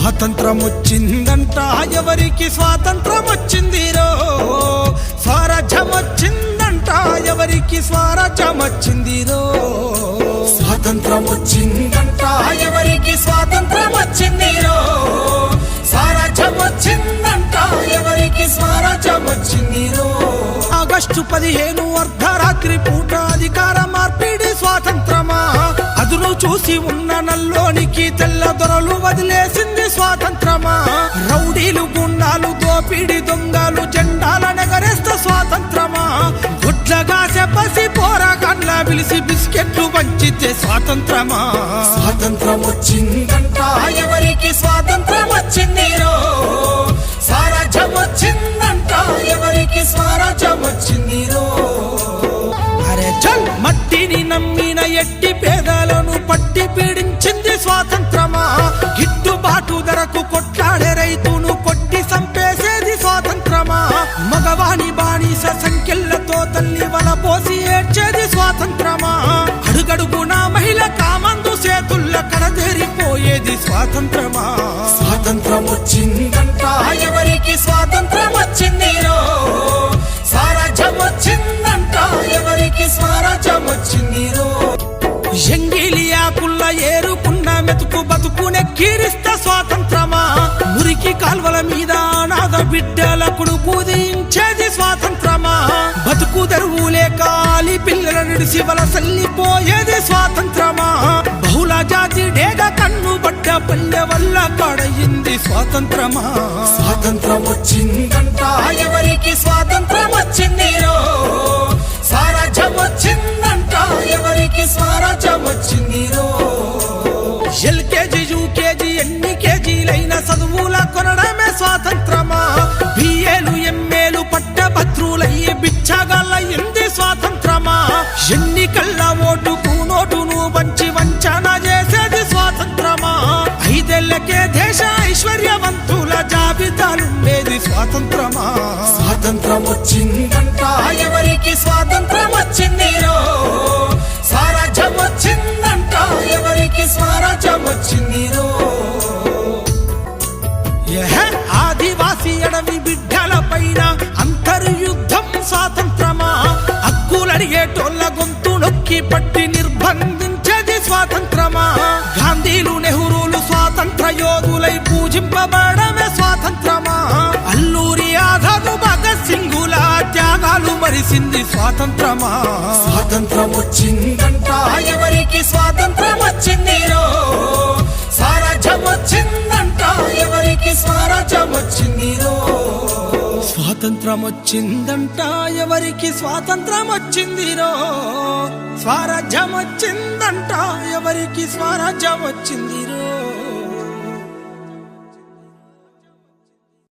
స్వాతంత్రం వచ్చిందంట ఎవరికి స్వాతంత్రం వచ్చిందిరో స్వరాజ్యం వచ్చిందంట ఎవరికి స్వరాజ్యం వచ్చిందిరో స్వాతంత్రం వచ్చిందంట ఎవరికి స్వాతంత్రం వచ్చిందిరో స్వరాజ్యం వచ్చిందంట ఎవరికి స్వరాజ్యం వచ్చిందిరో ఆగస్టు 15 అర్ధరాత్రి పూట అధికార మార్పిడి స్వాతంత్రమా అదును చూసి ఉన్న నల్లోనికి తెల్ల దొరలు వదిలేసింది స్వాతంత్రమా రౌడీలు గుండాలు దోపిడి దొంగలు జెండాల నెగరేస్తే స్వాతంత్రమా గుడ్లగా చెప్పసి పోరాకండ్ల పిలిచి బిస్కెట్లు పంచితే స్వాతంత్రమా స్వాతంత్రం వచ్చిందంట ఎవరికి స్వాతంత్రం వచ్చిందిరో స్వరాజ్యం వచ్చిందంట ఎవరికి స్వరాజ్యం వచ్చిందిరో అరే చల్ మట్టిని నమ్మిన ఎట్టి పేదలను పట్టి పీడించింది స్వాతంత్రమా గిట్టుబాటు ధరకు కొట్లాడే రైతును కొట్టి సంపేసేది స్వాతంత్రమా మగవాణి బానిస సంఖ్యలతో తల్లి వల పోసి ఏడ్చేది స్వాతంత్రమా అడుగడుగున మహిళ కామందు చేతుల్ల కడతేరిపోయేది స్వాతంత్రమా స్వాతంత్రం వచ్చిందంట ఎవరికి స్వాతంత్రం వచ్చిందిరో స్వరాజ్యం వచ్చిందంట ఎవరికి స్వరాజ్యం వచ్చిందిరో ఎంగిలియాకుల్ల ఏరుకున్న మెతుకు బతుకునే కీరిస్త స్వాతంత్రమా మురికి కాల్వల మీద అనాథ బిడ్డలకుడు పూజించేది స్వాతంత్రమా బతుకు తెరువులే కాలి పిల్లల నిడిసి వలసల్లిపోయేది స్వాతంత్రమా బహుళ జాతి డేగ కన్ను బట్ట పల్లె వల్ల కడయింది స్వాతంత్రమా స్వాతంత్రం వచ్చిందంట ఎవరికి స్వాతంత్రం వచ్చిందిరో స్వరాజ్యం వచ్చిందంట ఎవరికి స్వరాజ్యం వచ్చిందిరో ఎల్కేజీ యూకేజీ ఎన్ని కేజీలైన చదువుల కొనడమే స్వాతంత్రమా బిఏలు ఎంఏలు పట్టభద్రులయ్యి బిచ్చగాళ్ళయింది స్వాతంత్రమా ఎన్నికల్ల ఓటుకు నోటును పంచి వంచన చేసేది స్వాతంత్రమా 5 ఏళ్లకే దేశ ఐశ్వర్యవంతుల జాబితాలుండేది స్వాతంత్రమా స్వాతంత్రం వచ్చిందంట ఎవరికి స్వాతంత్రం వచ్చిందిరో స్వరాజ్యం వచ్చిందంట ఎవరికి స్వరాజ్యం వచ్చిందిరో ఆదివాసి అడవి బిడ్డల పైన అంతర్యుద్ధం స్వాతంత్రమా హక్కులడిగేటోళ్ళ గొంతు నొక్కి పట్టి నిర్బంధించేది స్వాతంత్రమా గాంధీలు నెహ్రూలు స్వాతంత్ర యోధులై పూజింపబడమే స్వాతంత్రమా అల్లూరి ఆజాద్ భగత్ సింగుల త్యాగాలు మరిసింది స్వాతంత్రమా స్వాతంత్రం వచ్చిందంట ఎవరికి స్వాతంత్రం వచ్చిందిరో స్వరాజ్యం వచ్చిందంట ఎవరికి స్వరాజ్యం వచ్చిందిరో స్వాతంత్రం వచ్చిందంట ఎవరికి స్వాతంత్రం వచ్చిందిరో స్వరాజ్యం వచ్చిందంట ఎవరికి స్వరాజ్యం వచ్చిందిరో